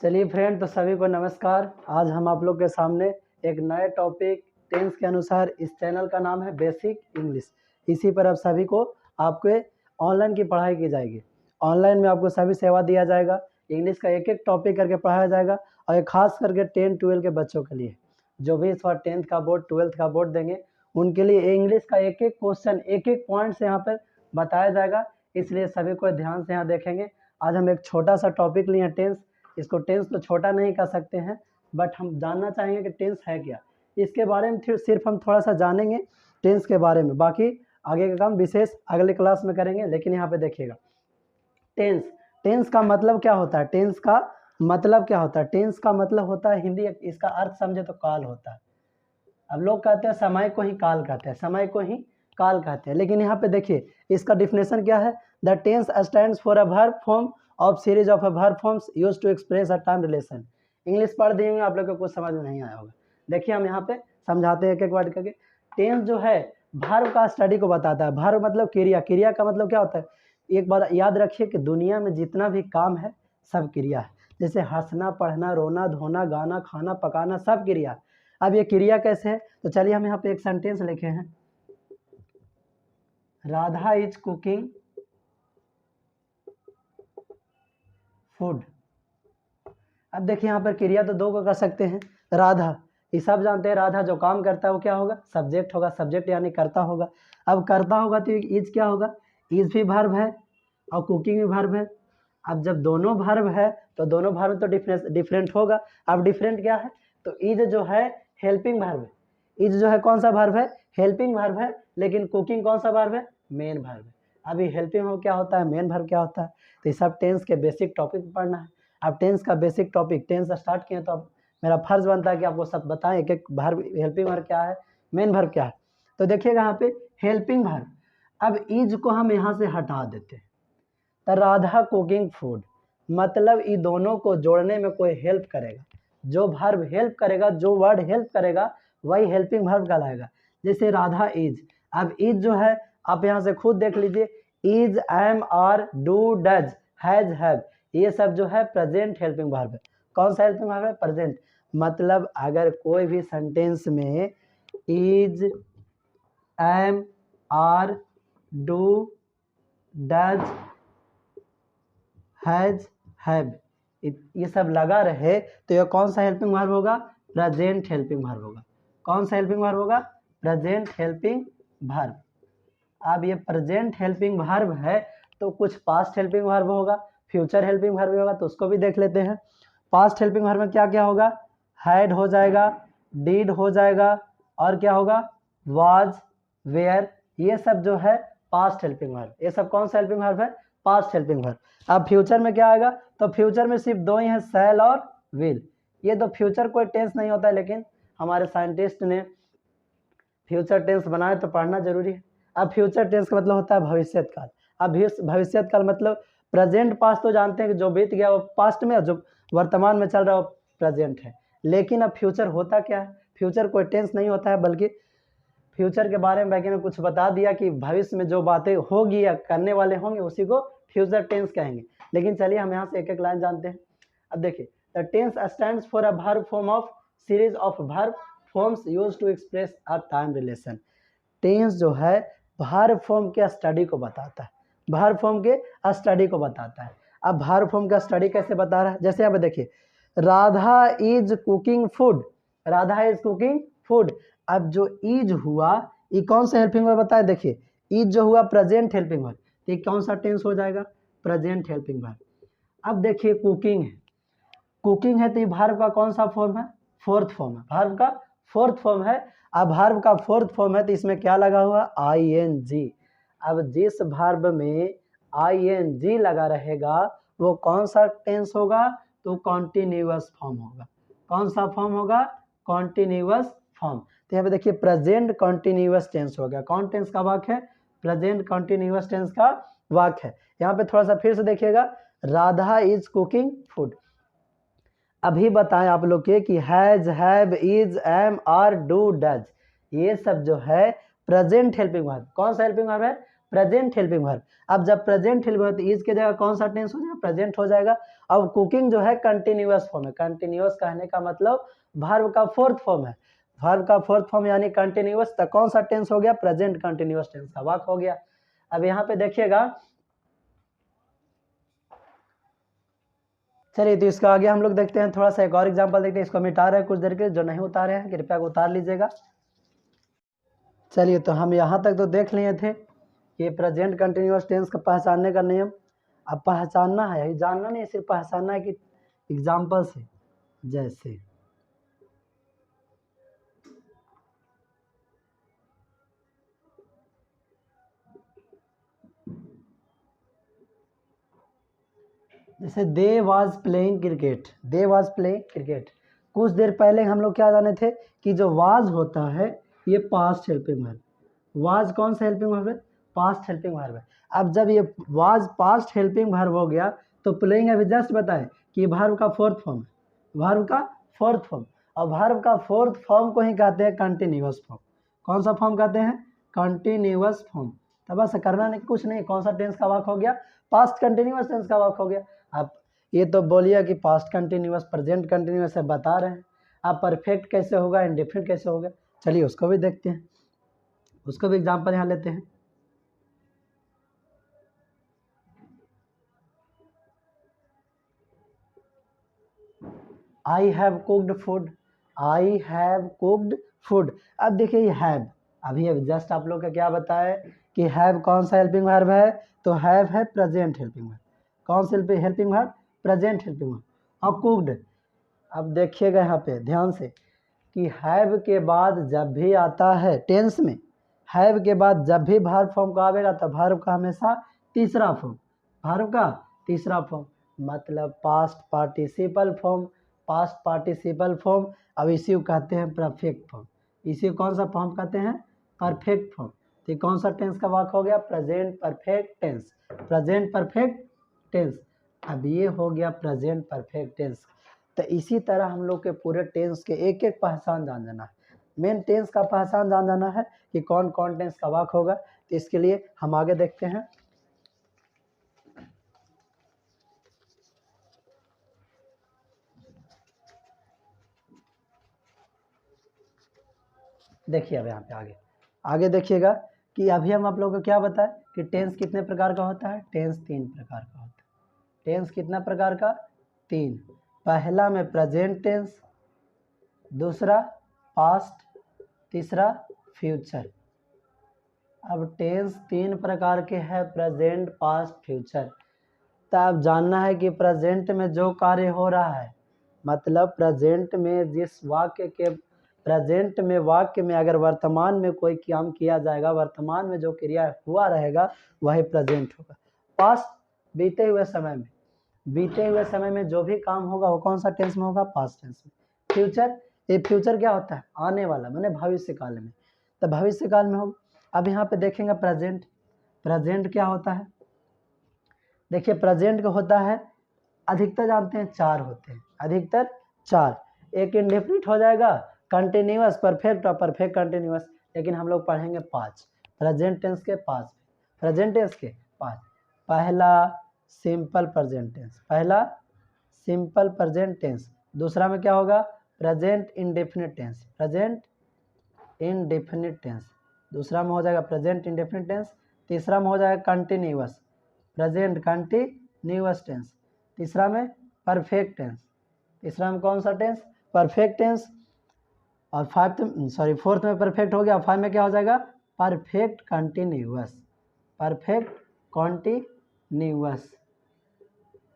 चलिए फ्रेंड, तो सभी को नमस्कार। आज हम आप लोग के सामने एक नए टॉपिक टेंस के अनुसार, इस चैनल का नाम है बेसिक इंग्लिश। इसी पर आप सभी को आपके ऑनलाइन की पढ़ाई की जाएगी। ऑनलाइन में आपको सभी सेवा दिया जाएगा। इंग्लिश का एक एक टॉपिक करके पढ़ाया जाएगा और ये खास करके 10-12 के बच्चों के लिए, जो भी इस बार 10th का बोर्ड 12th का बोर्ड देंगे, उनके लिए इंग्लिश का एक एक क्वेश्चन एक एक पॉइंट से यहाँ पर बताया जाएगा। इसलिए सभी को ध्यान से यहाँ देखेंगे। आज हम एक छोटा सा टॉपिक लिए हैं टेंस। इसको टेंस तो छोटा नहीं कर सकते हैं, बट हम जानना चाहेंगे कि टेंस है क्या। इसके बारे में सिर्फ हम थोड़ा सा जानेंगे टेंस के बारे में। बाकी आगे का काम विशेष अगले क्लास में करेंगे। लेकिन यहाँ पे देखिएगा, टेंस टेंस का मतलब क्या होता है। टेंस का मतलब क्या होता है? टेंस का मतलब होता है, हिंदी इसका अर्थ समझे तो काल होता है। अब लोग कहते हैं समय को ही काल कहते हैं, समय को ही काल कहते हैं। लेकिन यहाँ पे देखिए, इसका डिफिनेशन क्या है। The tense stands for a verb form of series of verb forms used to express a time relation. English पढ़ दिए आप लोग को कुछ समझ में नहीं आया होगा। देखिए, हम यहाँ पे समझाते हैं एक एक वर्ड करके। टेंस जो है वर्ब का स्टडी को बताता है। वर्ब मतलब क्रिया। क्रिया का मतलब क्या होता है? एक बार याद रखिए कि दुनिया में जितना भी काम है सब क्रिया है। जैसे हंसना, पढ़ना, रोना, धोना, गाना, खाना, पकाना, सब क्रिया। अब ये क्रिया कैसे है? तो चलिए हम यहाँ पे एक सेंटेंस लिखे हैं, राधा इज कुकिंग फूड। अब देखिए, यहाँ पर क्रिया तो दो को कर सकते हैं। राधा, ये सब जानते हैं, राधा जो काम करता है वो क्या होगा? सब्जेक्ट होगा। सब्जेक्ट यानी करता होगा। अब करता होगा तो इज क्या होगा? इज भी वर्ब है और कुकिंग भी वर्ब है। अब जब दोनों वर्ब है तो दोनों वर्ब तो डिफरेंट होगा। अब डिफरेंट क्या है? तो इज जो है हेल्पिंग वर्ब है। इज जो है कौन सा वर्ब है? हेल्पिंग वर्ब है। लेकिन कुकिंग कौन सा वर्ब है? मेन वर्ब है। अभी हेल्पिंग वर्ब क्या होता है, मेन वर्ब क्या होता है, तो ये सब टेंस के बेसिक टॉपिक पढ़ना है। अब टेंस का बेसिक टॉपिक टेंस स्टार्ट किए तो अब मेरा फर्ज बनता है कि आपको सब बताएं एक एक वर्ब, हेल्पिंग वर्ब क्या है, मेन वर्ब क्या है। तो देखिएगा यहाँ पे हेल्पिंग वर्ब। अब इज को हम यहाँ से हटा देते हैं, तो राधा कुकिंग फूड, मतलब ये दोनों को जोड़ने में कोई हेल्प करेगा। जो वर्ब हेल्प करेगा, जो वर्ड हेल्प करेगा, वही हेल्पिंग वर्ब कहलाएगा। जैसे राधा इज। अब इज जो है आप यहाँ से खुद देख लीजिए, is, am, are, do, does, has, have, ये सब जो है प्रेजेंट हेल्पिंग वर्ब है। कौन सा हेल्पिंग वर्ब है? प्रेजेंट। मतलब अगर कोई भी सेंटेंस में is, am, are, do, does, has, have, ये सब लगा रहे तो ये कौन सा हेल्पिंग वर्ब होगा? प्रेजेंट हेल्पिंग वर्ब होगा। कौन सा हेल्पिंग वर्ब होगा? Present helping verb. अब ये प्रेजेंट हेल्पिंग वर्ब है तो कुछ पास्ट हेल्पिंग वर्ब होगा, फ्यूचर हेल्पिंग वर्ब होगा, तो उसको भी देख लेते हैं। पास्ट हेल्पिंग वर्ब में क्या क्या होगा? हैड हो जाएगा, डिड हो जाएगा, और क्या होगा? वाज, वेयर, ये सब जो है पास्ट हेल्पिंग वर्ब। ये सब कौन सा हेल्पिंग वर्ब है? Past helping verb. अब फ्यूचर में क्या आएगा? तो फ्यूचर में सिर्फ दो ही है, शैल और विल। ये तो फ्यूचर कोई टेंस नहीं होता है, लेकिन हमारे साइंटिस्ट ने फ्यूचर टेंस बनाए तो पढ़ना जरूरी है। अब फ्यूचर टेंस का मतलब होता है भविष्यत काल। अब भविष्यत काल मतलब प्रेजेंट पास्ट तो जानते हैं कि जो बीत गया वो पास्ट में, और जो वर्तमान में चल रहा है वो प्रेजेंट है। लेकिन अब फ्यूचर होता क्या है? फ्यूचर कोई टेंस नहीं होता है, बल्कि फ्यूचर के बारे में वैज्ञानिक ने कुछ बता दिया कि भविष्य में जो बातें होगी या करने वाले होंगे उसी को फ्यूचर टेंस कहेंगे। लेकिन चलिए हम यहाँ से एक एक लाइन जानते हैं। अब देखिए, the tense stands for a verb form of series of verb forms used to express a time relation. Tense जो है वर्ब फॉर्म के स्टडी को बताता है। वर्ब फॉर्म के स्टडी को बताता है। अब वर्ब फॉर्म का स्टडी कैसे बता रहा है? जैसे अब देखिए, Radha is cooking food. Radha is cooking food. अब जो इज हुआ ये कौन सा हेल्पिंग वर्ब बताए? देखिए, इज जो हुआ प्रेजेंट हेल्पिंग वर्ब, ये कौन सा टेंस हो जाएगा? Present helping verb. अब देखिए, कुकिंग है, कुकिंग है तो ये वर्ब का कौन सा फॉर्म है? फोर्थ फॉर्म है। वर्ब का फोर्थ फॉर्म है। अब वर्ब का फोर्थ फॉर्म है तो इसमें क्या लगा हुआ? ING। अब जिस वर्ब में ING लगा रहेगा वो कौन सा टेंस होगा? तो कॉन्टिन्यूअस फॉर्म होगा। कौन सा फॉर्म होगा? Continuous form. तो यहाँ पे देखिए, प्रेजेंट कॉन्टिन्यूअस टेंस हो गया। कौन टेंस का वाक्य है? प्रेजेंट कॉन्टिन्यूअस टेंस का वाक्य है। यहाँ पे थोड़ा सा फिर से देखिएगा, राधा इज कुकिंग फूड। अभी बताएं आप लोग के कि has, have, is, am, are, do, does, ये सब जो है प्रेजेंट हेल्पिंग वर्ब। कौन सा हेल्पिंग वर्ब है? Present helping verb. अब जब प्रेजेंट हेल्पिंग वर्ब, तो इज के जगह कौन सा टेंस हो जाएगा, प्रेजेंट हो जाएगा। अब कुकिंग जो है कंटिन्यूअस फॉर्म है, कंटिन्यूअस कहने का मतलब वर्ब का फोर्थ फॉर्म है, वर्ब का फोर्थ फॉर्म यानी कंटिन्यूअस, तो कौन सा टेंस हो गया, प्रेजेंट कंटिन्यूअस टेंस का वाक्य हो गया। अब यहाँ पे देखिएगा, चलिए तो इसका आगे हम लोग देखते हैं, थोड़ा सा एक और एग्जांपल देखते हैं। इसको हम मिटा रहे हैं कुछ देर के लिए, जो नहीं उतारे हैं कृपया उतार लीजिएगा। चलिए तो हम यहाँ तक तो देख लिए थे ये प्रेजेंट कंटिन्यूअस टेंस का पहचानने का नियम। अब पहचानना है, जानना नहीं, सिर्फ पहचानना है कि एग्जाम्पल से, जैसे जैसे they was playing cricket, they was playing cricket. कुछ देर पहले हम लोग क्या जाने थे कि जो वाज होता है ये पास्ट हेल्पिंग वर्ब, वाज कौन सा हेल्पिंग वर्ब है, पास्ट हेल्पिंग वर्ब है। अब जब ये वाज पास्ट हेल्पिंग वर्ब हो गया तो प्लेइंग अभी जस्ट बताए कि वर्ब का फोर्थ फॉर्म है, वर्ब का फोर्थ फॉर्म, और वर्ब का फोर्थ फॉर्म को ही कहते हैं कंटिन्यूअस फॉर्म। कौन सा फॉर्म कहते हैं, कंटिन्यूअस फॉर्म। तब बस करना नहीं, कुछ नहीं, कौन सा टेंस का वाक्य हो गया, पास्ट कंटिन्यूअस टेंस का वाक्य हो गया। आप ये तो बोलिए कि पास्ट कंटिन्यूअस प्रेजेंट कंटिन्यूअस है बता रहे हैं, आप परफेक्ट कैसे होगा, इंडिफिनिट कैसे होगा, चलिए उसको भी देखते हैं, उसको भी एग्जांपल यहाँ लेते हैं। I have cooked food, I have cooked food. अब देखिए ये हैव, अभी जस्ट आप लोग का क्या बताया कि हैव कौन सा हेल्पिंग वर्ब है, तो हैव है प्रेजेंट हेल्पिंग वर्ब। कौन सा helping verb, present helping verb. और कुक्ड, अब देखिएगा यहाँ पे ध्यान से कि हैव के बाद जब भी आता है टेंस में, हैव के बाद जब भी वर्ब फॉर्म का आवेगा तो वर्ब का हमेशा तीसरा फॉर्म, वर्ब का तीसरा फॉर्म, मतलब past participle form, past participle form. अब इसी को कहते हैं परफेक्ट फॉर्म, इसी को कौन सा फॉर्म कहते हैं, परफेक्ट फॉर्म। तो कौन सा टेंस का वाक्य हो गया, present perfect tense, present perfect tense. अब ये हो गया प्रेजेंट परफेक्ट टेंस। तो इसी तरह हम लोग के पूरे टेंस के एक एक पहचान जान जाना है, मेन टेंस का पहचान जान जाना है कि कौन कौन टेंस का वाक्य होगा। तो इसके लिए हम आगे देखते हैं। देखिए अब यहाँ पे आगे आगे देखिएगा कि अभी हम आप लोगों को क्या बताएं कि टेंस कितने प्रकार का होता है, टेंस 3 प्रकार का होता है। टेंस कितना प्रकार का, 3। पहला में प्रेजेंट टेंस, दूसरा पास्ट, तीसरा फ्यूचर। अब टेंस 3 प्रकार के हैं, प्रेजेंट पास्ट फ्यूचर। तो अब जानना है कि प्रेजेंट में जो कार्य हो रहा है, मतलब प्रेजेंट में जिस वाक्य के, प्रेजेंट में वाक्य में अगर वर्तमान में कोई काम किया जाएगा, वर्तमान में जो क्रिया हुआ रहेगा वही प्रेजेंट होगा। पास्ट बीते हुए समय में, बीते हुए समय में जो भी काम होगा वो कौन सा टेंस में होगा, पास्ट टेंस में। फ्यूचर, ये फ्यूचर क्या होता है, आने वाला, मैंने भविष्य काल में, तो भविष्य काल में होगा। अब यहाँ पे देखेंगे प्रेजेंट, प्रेजेंट क्या होता है, देखिए प्रेजेंट का होता है, अधिकतर जानते हैं 4 होते हैं, अधिकतर 4। एक इंडेफिनिट हो जाएगा, कंटिन्यूअस, परफेक्ट और परफेक्ट कंटिन्यूअस, लेकिन हम लोग पढ़ेंगे 5 प्रेजेंट टेंस के, 5 प्रेजेंट टेंस के 5। पहला सिंपल प्रेजेंट टेंस, पहला सिंपल प्रेजेंट टेंस। दूसरा में क्या होगा, present indefinite tense, present indefinite tense. दूसरा में हो जाएगा प्रेजेंट इंडेफिनिट टेंस। तीसरा में हो जाएगा कंटिन्यूअस, प्रेजेंट कंटिन्यूअस टेंस। तीसरा में परफेक्ट टेंस, तीसरा में कौन सा टेंस, परफेक्ट टेंस। और फोर्थ में परफेक्ट हो गया, 5 में क्या हो जाएगा, परफेक्ट कंटिन्यूअस, परफेक्ट कंटिन्यूअस।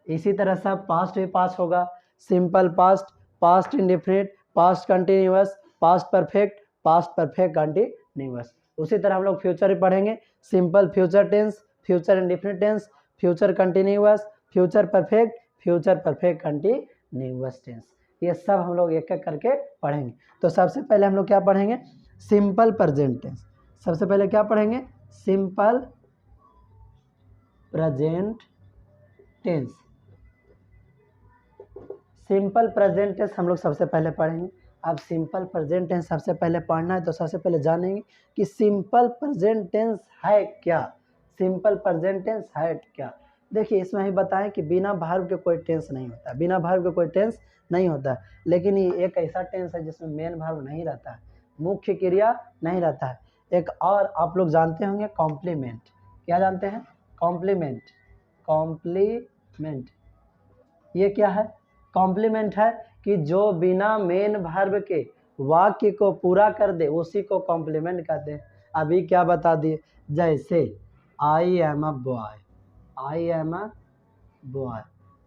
इसी तरह से पास्ट भी 5 होगा, simple past, past indefinite, past continuous, past perfect, past perfect continuous. उसी तरह हम लोग फ्यूचर भी पढ़ेंगे, simple future tense, future indefinite tense, future continuous, future perfect, future perfect continuous tense. ये सब हम लोग एक एक करके पढ़ेंगे। तो सबसे पहले हम लोग क्या पढ़ेंगे, सिंपल प्रेजेंट टेंस। सबसे पहले क्या पढ़ेंगे, simple present tense. Simple present tense हम लोग सबसे पहले पढ़ेंगे। अब सिंपल प्रेजेंट टेंस सबसे पहले पढ़ना है तो सबसे पहले जानेंगे कि सिंपल प्रेजेंट टेंस है क्या। सिंपल प्रेजेंट टेंस है क्या? देखिए इसमें ही बताएं कि बिना वर्ब के कोई टेंस नहीं होता, बिना वर्ब के कोई टेंस नहीं होता, लेकिन ये एक ऐसा टेंस है जिसमें मेन वर्ब नहीं रहता है, मुख्य क्रिया नहीं रहता है। एक और आप लोग जानते होंगे कॉम्प्लीमेंट, क्या जानते हैं? कॉम्प्लीमेंट, कॉम्प्लीमेंट ये क्या है? कॉम्प्लीमेंट है कि जो बिना मेन वर्ब के वाक्य को पूरा कर दे उसी को कॉम्प्लीमेंट कहते हैं। अभी क्या बता दिए, जैसे I am a boy, I am a boy.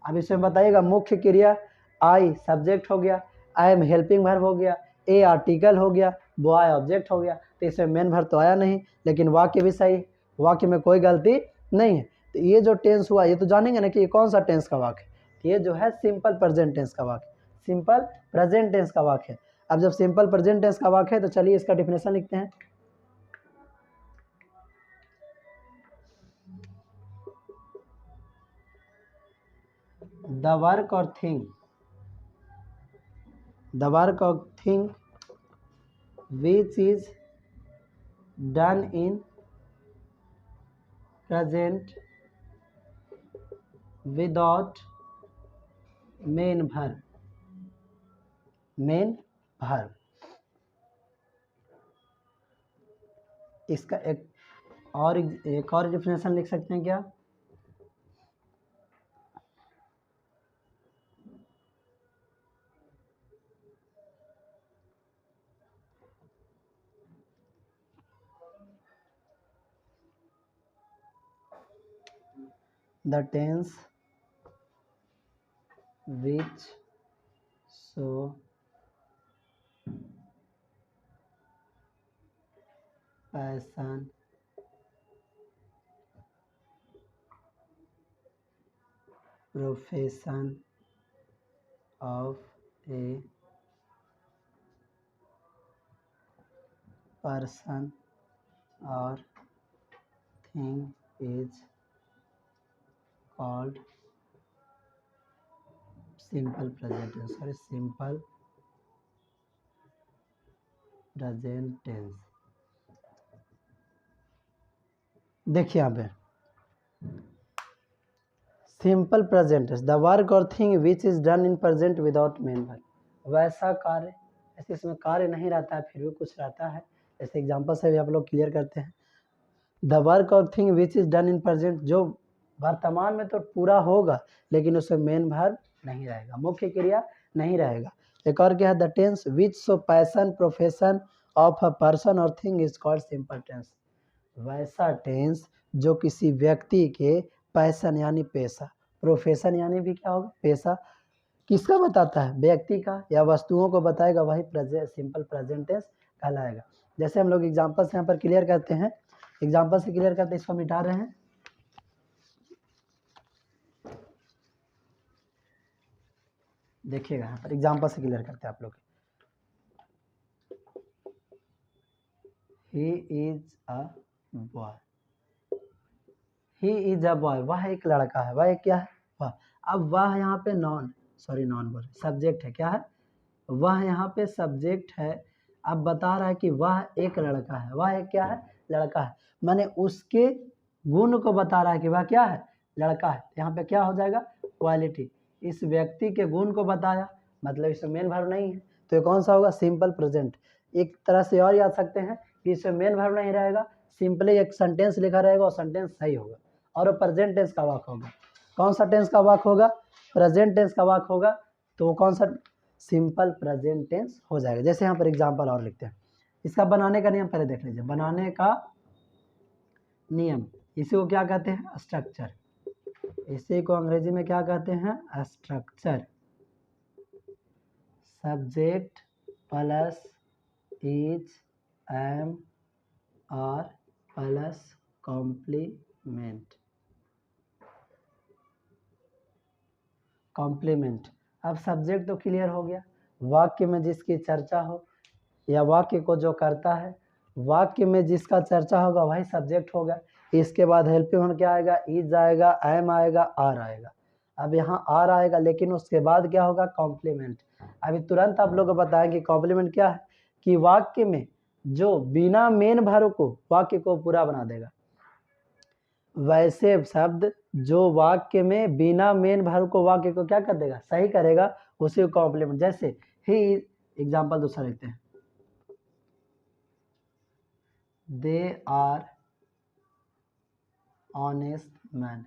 अब इसमें बताइएगा मुख्य क्रिया आई सब्जेक्ट हो गया, आई एम हेल्पिंग वर्ब हो गया, ए आर्टिकल हो गया, बॉय ऑब्जेक्ट हो गया, तो इसमें मेन वर्ब तो आया नहीं, लेकिन वाक्य भी सही, वाक्य में कोई गलती नहीं है। तो ये जो टेंस हुआ ये तो जानेंगे ना कि ये कौन सा टेंस का वाक्य है। ये जो है सिंपल प्रेजेंट टेंस का वाक्य, सिंपल प्रेजेंट टेंस का वाक्य है। अब जब सिंपल प्रेजेंट टेंस का वाक्य है तो चलिए इसका डिफिनेशन लिखते हैं। The work or thing, the work or thing which is done in present without main verb, main verb। इसका एक और डिफिनेशन लिख सकते हैं क्या? The tense which show passion, profession of a person or thing is called simple present tense, sorry, simple present tense। देखिए यहाँ पे simple present tense, the work or thing which is done in present without main verb. वैसा कार्य, ऐसे इसमें कार्य नहीं रहता है फिर भी कुछ रहता है, ऐसे एग्जांपल से भी आप लोग क्लियर करते हैं। The work or thing which is done in present, जो वर्तमान में तो पूरा होगा लेकिन उसमें मेन वर्ब नहीं रहेगा, मुख्य क्रिया नहीं रहेगा। एक और क्या है, the tense which so passion profession of a person or thing is called simple tense. वैसा टेंस जो किसी व्यक्ति के पैशन यानी पेशा, प्रोफेशन यानी भी क्या होगा, पेशा, किसका बताता है, व्यक्ति का या वस्तुओं को बताएगा, वही सिंपल प्रेजेंट टेंस कहलाएगा। जैसे हम लोग एग्जांपल से यहाँ पर क्लियर करते हैं, एग्जांपल से क्लियर करते हैं, इसको मिटा रहे हैं। देखिएगा यहाँ पर एग्जांपल से क्लियर करते हैं आप लोग। He is a boy, he is a boy, वह एक लड़का है, वह एक क्या है, वह। अब वह यहाँ पे नॉन बोले सब्जेक्ट है, क्या है, वह यहाँ पे सब्जेक्ट है। अब बता रहा है कि वह एक लड़का है, वह एक क्या है, लड़का है, माने उसके गुण को बता रहा है कि वह क्या है, लड़का है। यहाँ पे क्या हो जाएगा, क्वालिटी, इस व्यक्ति के गुण को बताया, मतलब इसमें मेन वर्ब नहीं है, तो ये कौन सा होगा, सिंपल प्रेजेंट। एक तरह से और याद सकते हैं कि इसमें मेन वर्ब नहीं रहेगा, सिंपली एक सेंटेंस लिखा रहेगा और सेंटेंस सही होगा और वो प्रेजेंट टेंस का वाक्य होगा। कौन सा टेंस का वाक्य होगा, प्रेजेंट टेंस का वाक्य होगा, तो वो कौन सा, सिंपल प्रेजेंट टेंस हो जाएगा। जैसे यहाँ पर एग्जांपल और लिखते हैं, इसका बनाने का नियम पहले देख लीजिए। बनाने का नियम, इसी को क्या कहते हैं, स्ट्रक्चर, इसी को अंग्रेजी में क्या कहते हैं, structure. Subject plus is am और प्लस कॉम्प्लीमेंट, कॉम्प्लीमेंट। अब सब्जेक्ट तो क्लियर हो गया, वाक्य में जिसकी चर्चा हो या वाक्य को जो करता है, वाक्य में जिसका चर्चा होगा वही सब्जेक्ट होगा। इसके बाद हेल्पिंग वर्ब क्या आएगा, इज आएगा, एम आएगा, आर आएगा। अब यहाँ आर आएगा लेकिन उसके बाद क्या होगा, कॉम्प्लीमेंट। अभी तुरंत आप लोग को बताएं कि कॉम्प्लीमेंट क्या है, कि वाक्य में जो बिना मेन वर्ब को वाक्य को पूरा बना देगा। वैसे शब्द जो वाक्य में बिना मेन वर्ब को वाक्य को क्या कर देगा, सही करेगा, उसी को कॉम्प्लीमेंट। जैसे ही, एग्जाम्पल दूसरा लिखते हैं, दे आर ऑनेस्ट मैन,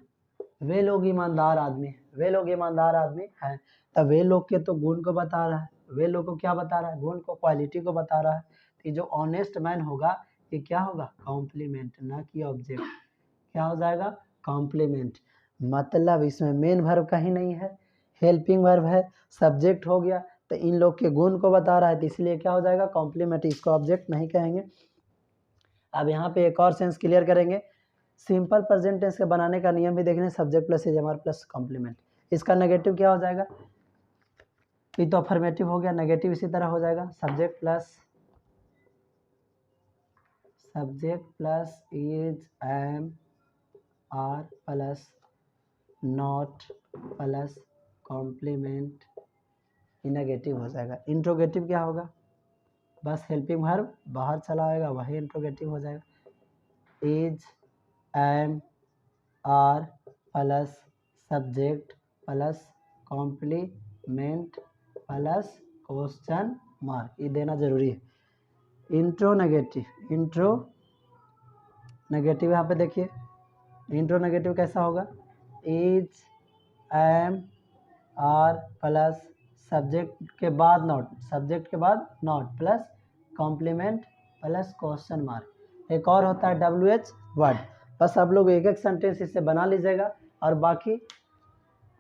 वे लोग ईमानदार आदमी हैं, वे लोग ईमानदार आदमी हैं। तब वे लोग के तो गुण को बता रहा है, वे लोग को क्या बता रहा है, गुण को, क्वालिटी को बता रहा है। तो जो ऑनेस्ट मैन होगा ये क्या होगा, कॉम्प्लीमेंट, ना कि ऑब्जेक्ट। क्या हो जाएगा, कॉम्प्लीमेंट। मतलब इसमें मेन वर्ब कहीं नहीं है, हेल्पिंग वर्ब है, सब्जेक्ट हो गया, तो इन लोग के गुण को बता रहा है, तो इसलिए क्या हो जाएगा, कॉम्प्लीमेंट। इसको ऑब्जेक्ट नहीं कहेंगे। अब यहाँ पे एक और सेंस क्लियर करेंगे। सिंपल प्रेजेंट टेंस के बनाने का नियम भी देखने, सब्जेक्ट प्लस एजमर प्लस कॉम्प्लीमेंट। इसका नेगेटिव क्या हो जाएगा, ये तो अफर्मेटिव हो गया, नेगेटिव इसी तरह हो जाएगा, subject plus is, am, are plus not plus complement, negative हो जाएगा। इंट्रोगेटिव क्या होगा, बस हेल्पिंग वर्ब बाहर चला आएगा, वही इंट्रोगेटिव हो जाएगा। Is, am, are plus subject plus complement plus question mark, ये देना जरूरी है। इंट्रो नेगेटिव यहाँ पे देखिए, इंट्रो नेगेटिव कैसा होगा, is, am, are plus subject के बाद not plus complement plus question mark. एक और होता है WH वर्ड। बस आप लोग एक एक सेंटेंस इससे बना लीजिएगा, और बाकी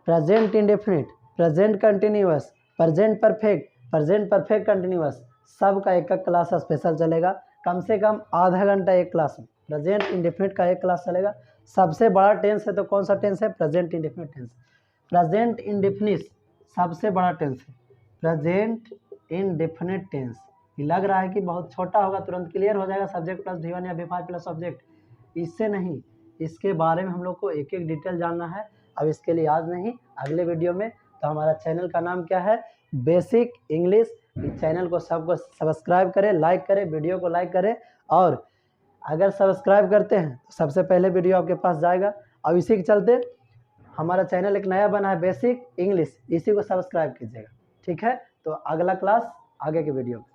present indefinite, present continuous, present perfect continuous, सब का एक क्लास स्पेशल चलेगा। कम से कम आधा घंटा एक क्लास में प्रेजेंट इंडेफिनिट का एक क्लास चलेगा। सबसे बड़ा टेंस है तो कौन सा टेंस है, present indefinite tense. Present indefinite सबसे बड़ा टेंस है, प्रेजेंट इंडेफिनिट टेंस। लग रहा है कि बहुत छोटा होगा, तुरंत क्लियर हो जाएगा, सब्जेक्ट प्लस V1 या V5 प्लस ऑब्जेक्ट। इससे नहीं, इसके बारे में हम लोग को एक एक डिटेल जानना है। अब इसके लिए आज नहीं, अगले वीडियो में। तो हमारा चैनल का नाम क्या है, बेसिक इंग्लिश। इस चैनल को सबको सब्सक्राइब करें, लाइक करें, वीडियो को लाइक करें, और अगर सब्सक्राइब करते हैं तो सबसे पहले वीडियो आपके पास जाएगा। और इसी के चलते हमारा चैनल एक नया बना है, बेसिक इंग्लिश, इसी को सब्सक्राइब कीजिएगा, ठीक है। तो अगला क्लास आगे के वीडियो में।